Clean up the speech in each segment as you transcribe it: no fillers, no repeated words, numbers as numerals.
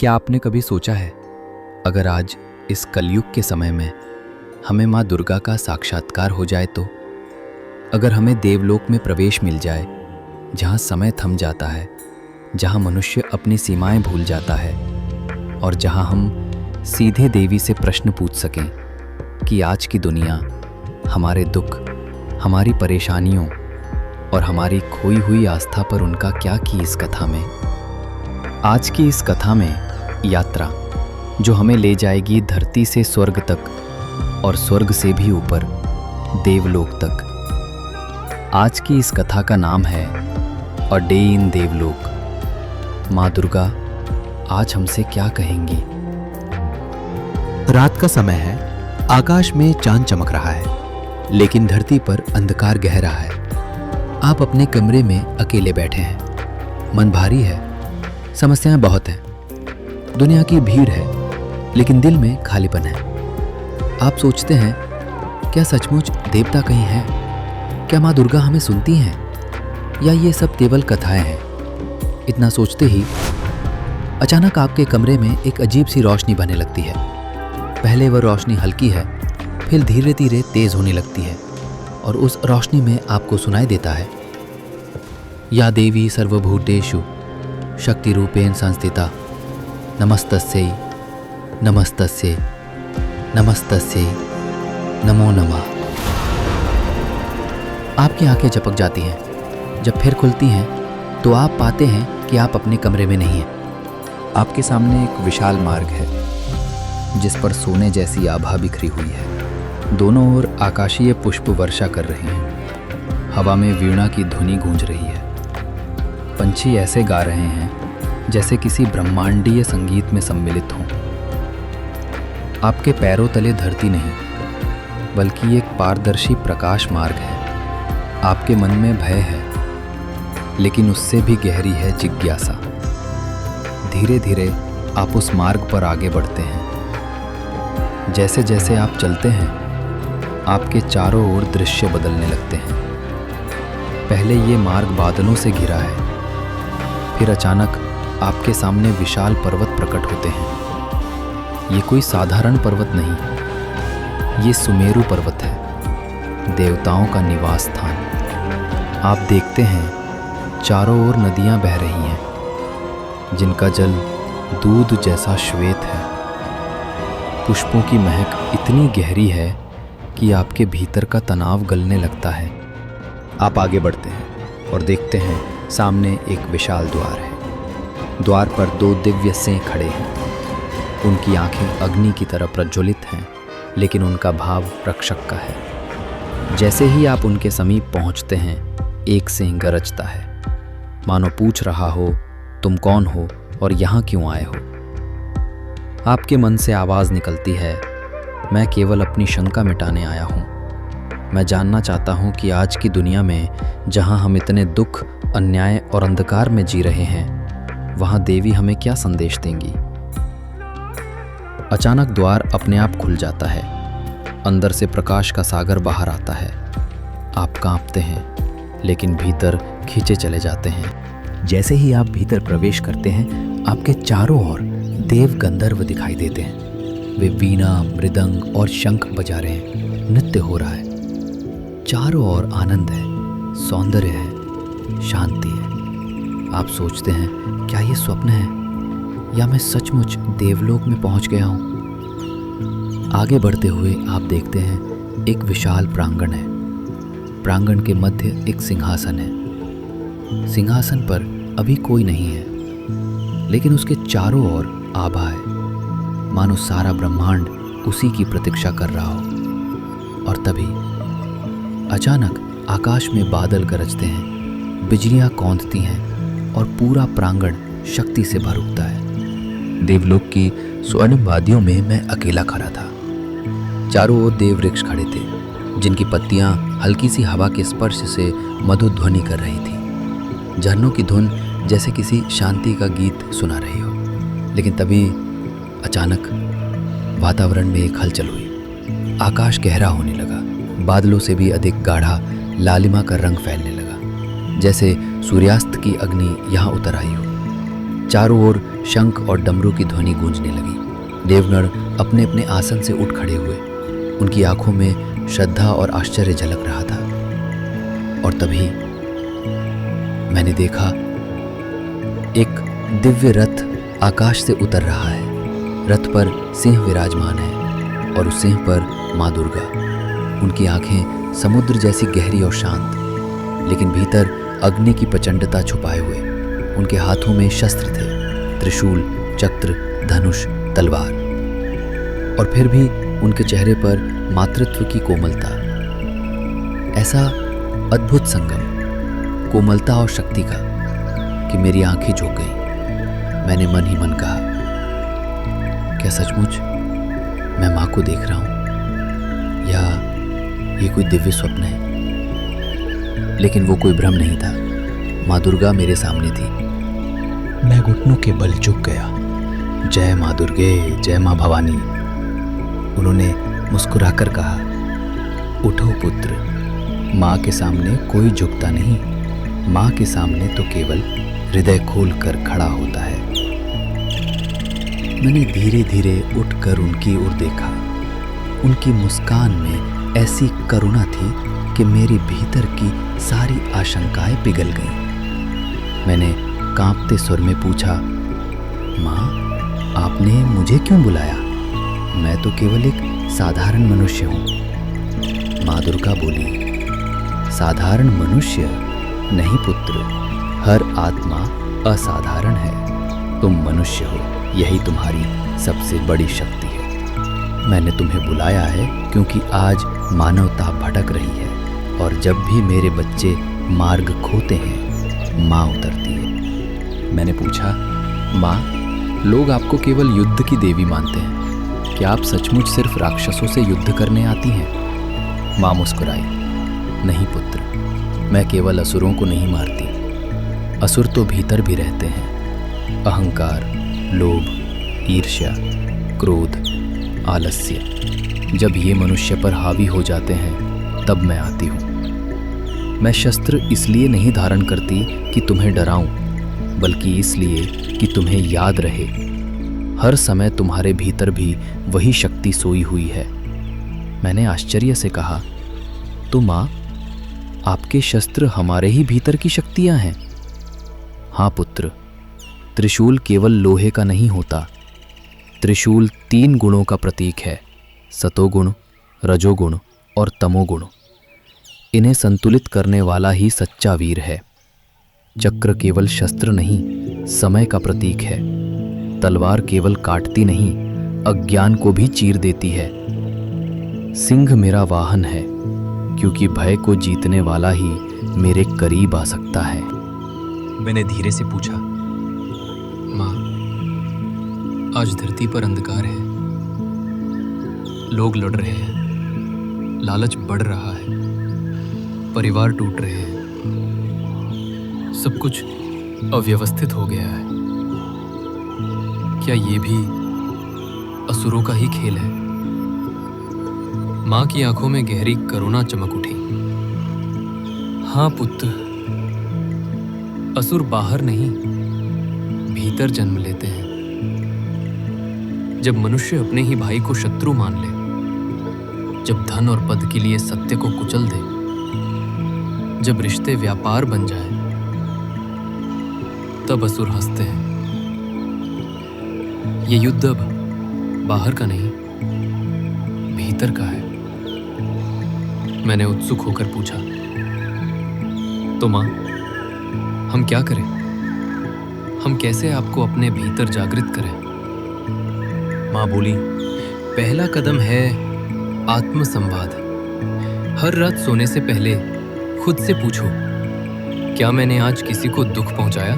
क्या आपने कभी सोचा है, अगर आज इस कलयुग के समय में हमें माँ दुर्गा का साक्षात्कार हो जाए तो? अगर हमें देवलोक में प्रवेश मिल जाए, जहाँ समय थम जाता है, जहाँ मनुष्य अपनी सीमाएं भूल जाता है और जहाँ हम सीधे देवी से प्रश्न पूछ सकें कि आज की दुनिया हमारे दुख, हमारी परेशानियों और हमारी खोई हुई आस्था पर उनका क्या की इस कथा में। आज की इस कथा में यात्रा जो हमें ले जाएगी धरती से स्वर्ग तक और स्वर्ग से भी ऊपर देवलोक तक। आज की इस कथा का नाम है अ डे इन देवलोक। माँ दुर्गा आज हमसे क्या कहेंगी। रात का समय है, आकाश में चांद चमक रहा है, लेकिन धरती पर अंधकार गहरा है। आप अपने कमरे में अकेले बैठे हैं। मन भारी है, समस्याएं बहुत हैं, दुनिया की भीड़ है, लेकिन दिल में खालीपन है। आप सोचते हैं, क्या सचमुच देवता कहीं हैं? क्या माँ दुर्गा हमें सुनती हैं या ये सब केवल कथाएं हैं? इतना सोचते ही अचानक आपके कमरे में एक अजीब सी रोशनी बहने लगती है। पहले वह रोशनी हल्की है, फिर धीरे धीरे तेज होने लगती है और उस रोशनी में आपको सुनाई देता है, या देवी सर्वभूतेषु शक्ति रूपेण संस्थिता नमस्तस्यै नमस्तस्यै नमस्तस्यै नमो नमः। आपकी आंखें झपक जाती हैं। जब फिर खुलती हैं तो आप पाते हैं कि आप अपने कमरे में नहीं हैं। आपके सामने एक विशाल मार्ग है जिस पर सोने जैसी आभा बिखरी हुई है। दोनों ओर आकाशीय पुष्प वर्षा कर रहे हैं। हवा में वीणा की धुनी गूंज रही है। पंछी ऐसे गा रहे हैं जैसे किसी ब्रह्मांडीय संगीत में सम्मिलित हों। आपके पैरों तले धरती नहीं, बल्कि एक पारदर्शी प्रकाश मार्ग है। आपके मन में भय है, लेकिन उससे भी गहरी है जिज्ञासा। धीरे धीरे आप उस मार्ग पर आगे बढ़ते हैं। जैसे जैसे आप चलते हैं, आपके चारों ओर दृश्य बदलने लगते हैं। पहले ये मार्ग बादलों से घिरा है, फिर अचानक आपके सामने विशाल पर्वत प्रकट होते हैं। ये कोई साधारण पर्वत नहीं, ये सुमेरु पर्वत है, देवताओं का निवास स्थान। आप देखते हैं चारों ओर नदियां बह रही हैं, जिनका जल दूध जैसा श्वेत है। पुष्पों की महक इतनी गहरी है कि आपके भीतर का तनाव गलने लगता है। आप आगे बढ़ते हैं और देखते हैं सामने एक विशाल द्वार है। द्वार पर दो दिव्य सिंह खड़े हैं। उनकी आंखें अग्नि की तरह प्रज्वलित हैं, लेकिन उनका भाव रक्षक का है। जैसे ही आप उनके समीप पहुंचते हैं, एक सिंह गरजता है, मानो पूछ रहा हो, तुम कौन हो और यहाँ क्यों आए हो? आपके मन से आवाज़ निकलती है, मैं केवल अपनी शंका मिटाने आया हूँ। मैं जानना चाहता हूँ कि आज की दुनिया में जहाँ हम इतने दुख, अन्याय और अंधकार में जी रहे हैं, वहाँ देवी हमें क्या संदेश देंगी। अचानक द्वार अपने आप खुल जाता है। अंदर से प्रकाश का सागर बाहर आता है। आप कांपते हैं, लेकिन भीतर खींचे चले जाते हैं। जैसे ही आप भीतर प्रवेश करते हैं, आपके चारों ओर देव गंधर्व दिखाई देते हैं। वे वीणा, मृदंग और शंख बजा रहे हैं। नृत्य हो रहा है। चारों ओर आनंद है, सौंदर्य है, शांति है। आप सोचते हैं, क्या ये स्वप्न है या मैं सचमुच देवलोक में पहुंच गया हूं? आगे बढ़ते हुए आप देखते हैं एक विशाल प्रांगण है। प्रांगण के मध्य एक सिंहासन है। सिंहासन पर अभी कोई नहीं है, लेकिन उसके चारों ओर आभा है, मानो सारा ब्रह्मांड उसी की प्रतीक्षा कर रहा हो। और तभी अचानक आकाश में बादल गरजते हैं, बिजलियां कौंधती हैं और पूरा प्रांगण शक्ति से भर उठता है। देवलोक की स्वर्णिम वादियों में मैं अकेला खड़ा था। चारों ओर देव वृक्ष खड़े थे, जिनकी पत्तियां हल्की सी हवा के स्पर्श से मधुर ध्वनि कर रही थी। झरनों की धुन जैसे किसी शांति का गीत सुना रही हो। लेकिन तभी अचानक वातावरण में एक हलचल हुई। आकाश गहरा होने लगा। बादलों से भी अधिक गाढ़ा लालिमा का रंग फैलने लगा, जैसे सूर्यास्त की अग्नि यहाँ उतर आई हो। चारों ओर शंख और डमरू की ध्वनि गूंजने लगी। देवगण अपने अपने आसन से उठ खड़े हुए। उनकी आंखों में श्रद्धा और आश्चर्य झलक रहा था। और तभी मैंने देखा एक दिव्य रथ आकाश से उतर रहा है। रथ पर सिंह विराजमान है और उस सिंह पर माँ दुर्गा। उनकी आंखें समुद्र जैसी गहरी और शांत, लेकिन भीतर अग्नि की प्रचंडता छुपाए हुए। उनके हाथों में शस्त्र थे, त्रिशूल, चक्र, धनुष, तलवार। और फिर भी उनके चेहरे पर मातृत्व की कोमलता। ऐसा अद्भुत संगम कोमलता और शक्ति का कि मेरी आंखें झुक गईं। मैंने मन ही मन कहा, क्या सचमुच मैं माँ को देख रहा हूँ या ये कोई दिव्य स्वप्न है? लेकिन वो कोई भ्रम नहीं था। माँ दुर्गा मेरे सामने थी। मैं घुटनों के बल झुक गया। जय माँ दुर्गे, जय माँ भवानी। उन्होंने मुस्कुराकर कहा, उठो पुत्र, माँ के सामने कोई झुकता नहीं। माँ के सामने तो केवल हृदय खोल कर खड़ा होता है। मैंने धीरे धीरे उठकर उनकी ओर देखा। उनकी मुस्कान में ऐसी करुणा थी कि मेरी भीतर की सारी आशंकाएं पिघल गईं। मैंने कांपते स्वर में पूछा, माँ, आपने मुझे क्यों बुलाया? मैं तो केवल एक साधारण मनुष्य हूँ। माँ दुर्गा बोली, साधारण मनुष्य नहीं पुत्र, हर आत्मा असाधारण है। तुम मनुष्य हो, यही तुम्हारी सबसे बड़ी शक्ति है। मैंने तुम्हें बुलाया है क्योंकि आज मानवता भटक रही है और जब भी मेरे बच्चे मार्ग खोते हैं, माँ उतरती है। मैंने पूछा, माँ, लोग आपको केवल युद्ध की देवी मानते हैं, क्या आप सचमुच सिर्फ राक्षसों से युद्ध करने आती हैं? माँ मुस्कुराई, नहीं पुत्र, मैं केवल असुरों को नहीं मारती। असुर तो भीतर भी रहते हैं। अहंकार, लोभ, ईर्ष्या, क्रोध, आलस्य, जब ये मनुष्य पर हावी हो जाते हैं तब मैं आती हूँ। मैं शस्त्र इसलिए नहीं धारण करती कि तुम्हें डराऊं, बल्कि इसलिए कि तुम्हें याद रहे हर समय तुम्हारे भीतर भी वही शक्ति सोई हुई है। मैंने आश्चर्य से कहा, तो माँ, आपके शस्त्र हमारे ही भीतर की शक्तियां हैं? हाँ पुत्र, त्रिशूल केवल लोहे का नहीं होता। त्रिशूल 3 गुणों का प्रतीक है, सतोगुण, रजोगुण और तमोगुण। इन्हें संतुलित करने वाला ही सच्चा वीर है। चक्र केवल शस्त्र नहीं, समय का प्रतीक है। तलवार केवल काटती नहीं, अज्ञान को भी चीर देती है। सिंह मेरा वाहन है, क्योंकि भय को जीतने वाला ही मेरे करीब आ सकता है। मैंने धीरे से पूछा, माँ, आज धरती पर अंधकार है, लोग लड़ रहे हैं, लालच बढ़ रहा है, परिवार टूट रहे हैं, सब कुछ अव्यवस्थित हो गया है। क्या ये भी असुरों का ही खेल है? माँ की आंखों में गहरी करुणा चमक उठी। हाँ पुत्र, असुर बाहर नहीं, भीतर जन्म लेते हैं। जब मनुष्य अपने ही भाई को शत्रु मान ले, जब धन और पद के लिए सत्य को कुचल दे, जब रिश्ते व्यापार बन जाए, तब असुर हंसते हैं। ये युद्ध अब बाहर का नहीं, भीतर का है। मैंने उत्सुक होकर पूछा, तो माँ, हम क्या करें? हम कैसे आपको अपने भीतर जागृत करें? माँ बोली, पहला कदम है आत्मसंवाद। हर रात सोने से पहले खुद से पूछो, क्या मैंने आज किसी को दुख पहुंचाया?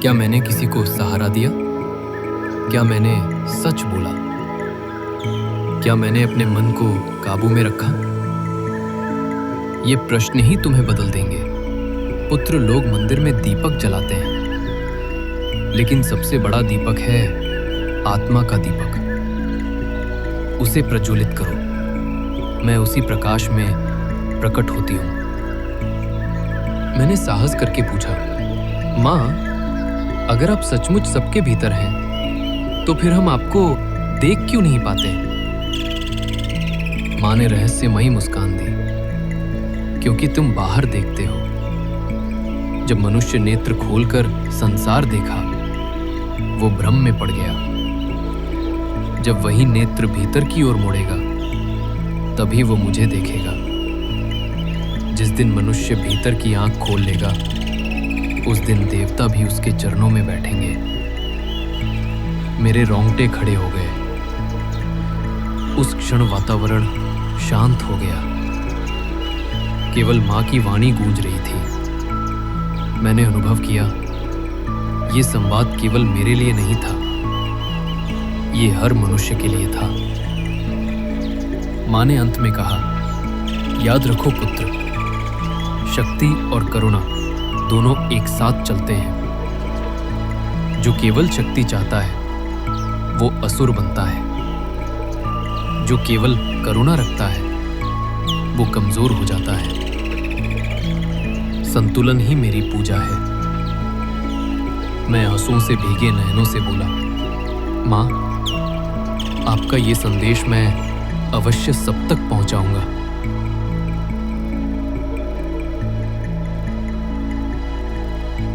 क्या मैंने किसी को सहारा दिया? क्या मैंने सच बोला? क्या मैंने अपने मन को काबू में रखा? ये प्रश्न ही तुम्हें बदल देंगे। पुत्र, लोग मंदिर में दीपक जलाते हैं, लेकिन सबसे बड़ा दीपक है आत्मा का दीपक। उसे प्रज्वलित करो। मैं उसी प्रकाश में प्रकट होती हूँ। मैंने साहस करके पूछा, माँ, अगर आप सचमुच सबके भीतर हैं, तो फिर हम आपको देख क्यों नहीं पाते? माँ ने रहस्यमयी मुस्कान दी। क्योंकि तुम बाहर देखते हो। जब मनुष्य नेत्र खोलकर संसार देखा, वो भ्रम में पड़ गया। जब वही नेत्र भीतर की ओर मुड़ेगा, तभी वो मुझे देखेगा। जिस दिन मनुष्य भीतर की आंख खोल लेगा, उस दिन देवता भी उसके चरणों में बैठेंगे। मेरे रोंगटे खड़े हो गए। उस क्षण वातावरण शांत हो गया। केवल माँ की वाणी गूंज रही थी। मैंने अनुभव किया, ये संवाद केवल मेरे लिए नहीं था, ये हर मनुष्य के लिए था। माँ ने अंत में कहा, याद रखो पुत्र, शक्ति और करुणा दोनों एक साथ चलते हैं। जो केवल शक्ति चाहता है, वो असुर बनता है। जो केवल करुणा रखता है, वो कमजोर हो जाता है। संतुलन ही मेरी पूजा है। मैं आंसुओं से भीगे नयनों से बोला, माँ, आपका ये संदेश मैं अवश्य सब तक पहुंचाऊंगा।